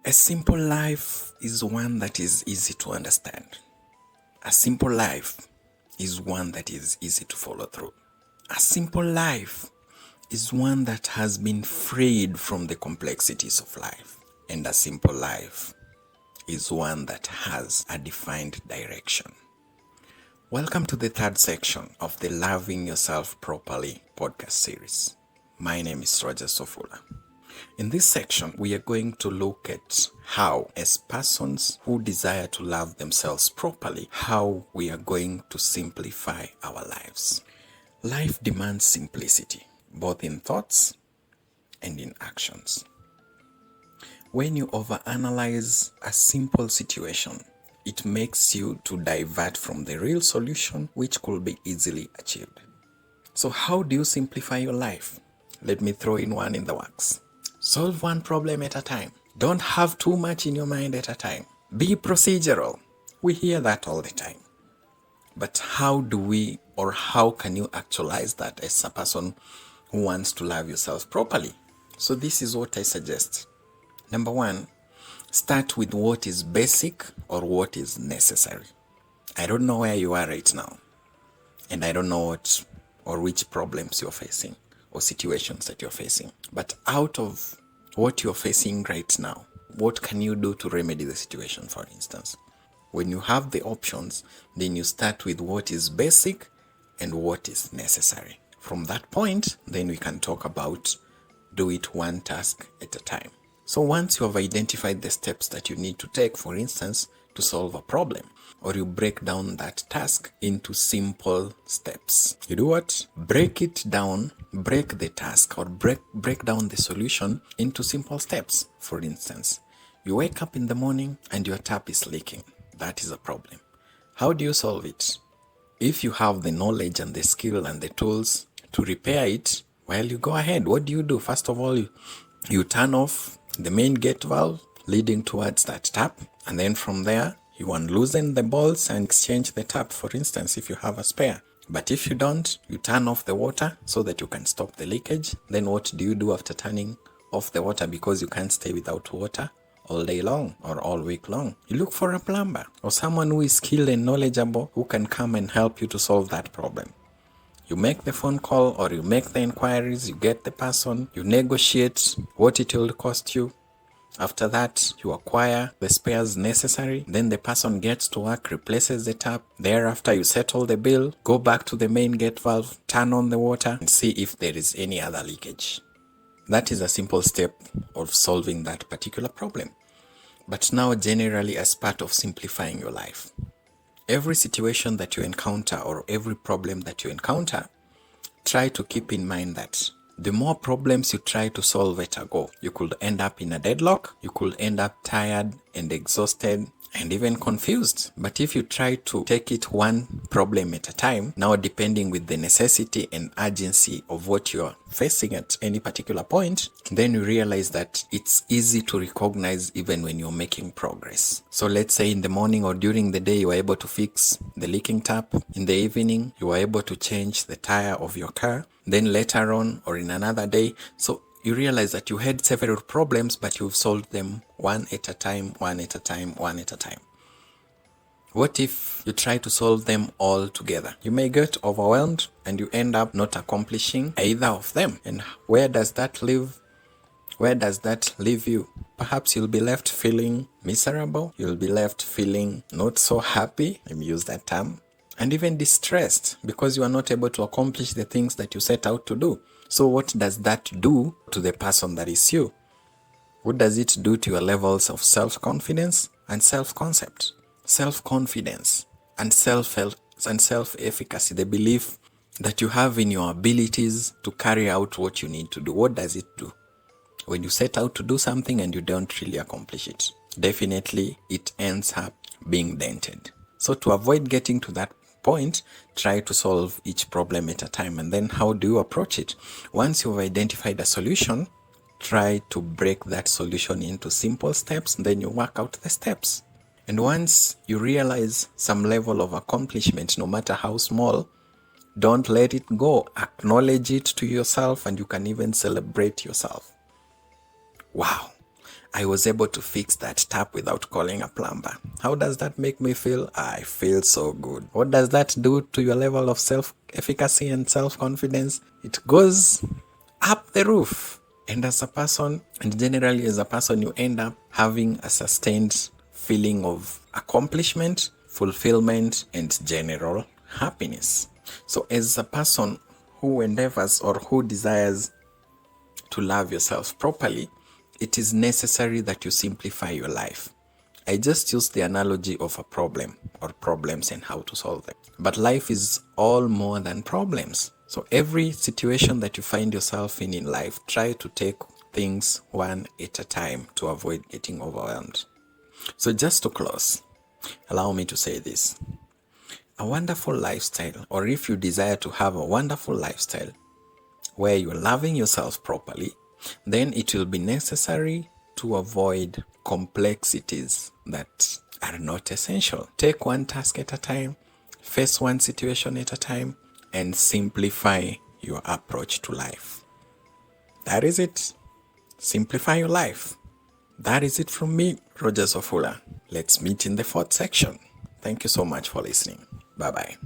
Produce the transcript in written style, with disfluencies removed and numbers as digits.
A simple life is one that is easy to understand. A simple life is one that is easy to follow through. A simple life is one that has been freed from the complexities of life. And a simple life is one that has a defined direction. Welcome to the third section of the Loving Yourself Properly podcast series. My name is Roger Sofula. In this section, we are going to look at how, as persons who desire to love themselves properly, how we are going to simplify our lives. Life demands simplicity, both in thoughts and in actions. When you overanalyze a simple situation, it makes you to divert from the real solution, which could be easily achieved. So how do you simplify your life? Let me throw in one in the works. Solve one problem at a time. Don't have too much in your mind at a time. Be procedural. We hear that all the time. But how can you actualize that as a person who wants to love yourself properly? So this is what I suggest. Number one, start with what is basic or what is necessary. I don't know where you are right now. And I don't know what or which problems you're facing or situations that you're facing. But out of what you're facing right now, what can you do to remedy the situation, for instance? When you have the options, then you start with what is basic and what is necessary. From that point, then we can talk about do it one task at a time. So once you have identified the steps that you need to take, for instance, to solve a problem, or you break down that task into simple steps. You do what? Break it down, break the task, or break down the solution into simple steps. For instance, you wake up in the morning and your tap is leaking. That is a problem. How do you solve it? If you have the knowledge and the skill and the tools to repair it, well, you go ahead. What do? First of all, you turn off the main gate valve leading towards that tap, and then from there, you unloosen the bolts and exchange the tap, for instance, if you have a spare. But if you don't, you turn off the water so that you can stop the leakage. Then what do you do after turning off the water, because you can't stay without water all day long or all week long? You look for a plumber or someone who is skilled and knowledgeable who can come and help you to solve that problem. You make the phone call or you make the inquiries, you get the person, you negotiate what it will cost you. After that, you acquire the spares necessary. Then the person gets to work, replaces the tap. Thereafter, you settle the bill, go back to the main gate valve, turn on the water, and see if there is any other leakage. That is a simple step of solving that particular problem. But now, generally, as part of simplifying your life, every situation that you encounter or every problem that you encounter, try to keep in mind that the more problems you try to solve at a go, you could end up in a deadlock, you could end up tired and exhausted and even confused. But if you try to take it one problem at a time, now depending with the necessity and urgency of what you're facing at any particular point, then you realize that it's easy to recognize even when you're making progress. So let's say in the morning or during the day, you are able to fix the leaking tap. In the evening, you are able to change the tire of your car. Then later on or in another day, so you realize that you had several problems, but you've solved them one at a time. What if you try to solve them all together? You may get overwhelmed and you end up not accomplishing either of them. And where does that leave you? Perhaps you'll be left feeling miserable. You'll be left feeling not so happy. Let me use that term. And even distressed because you are not able to accomplish the things that you set out to do. So what does that do to the person that is you? What does it do to your levels of self-confidence and self-concept? Self-confidence and self-efficacy, the belief that you have in your abilities to carry out what you need to do. What does it do? When you set out to do something and you don't really accomplish it, definitely it ends up being dented. So to avoid getting to that point, try to solve each problem at a time. And then how do you approach it? Once you've identified a solution, try to break that solution into simple steps, and then you work out the steps. And once you realize some level of accomplishment, no matter how small, don't let it go. Acknowledge it to yourself, and you can even celebrate yourself. Wow, I was able to fix that tap without calling a plumber. How does that make me feel? I feel so good. What does that do to your level of self-efficacy and self-confidence? It goes up the roof. And as a person, and generally as a person, you end up having a sustained feeling of accomplishment, fulfillment, and general happiness. So as a person who endeavors or who desires to love yourself properly, it is necessary that you simplify your life. I just used the analogy of a problem or problems and how to solve them. But life is all more than problems. So every situation that you find yourself in life, try to take things one at a time to avoid getting overwhelmed. So just to close, allow me to say this. A wonderful lifestyle, or if you desire to have a wonderful lifestyle where you're loving yourself properly, then it will be necessary to avoid complexities that are not essential. Take one task at a time, face one situation at a time, and simplify your approach to life. That is it. Simplify your life. That is it from me, Roger Sofula. Let's meet in the fourth section. Thank you so much for listening. Bye-bye.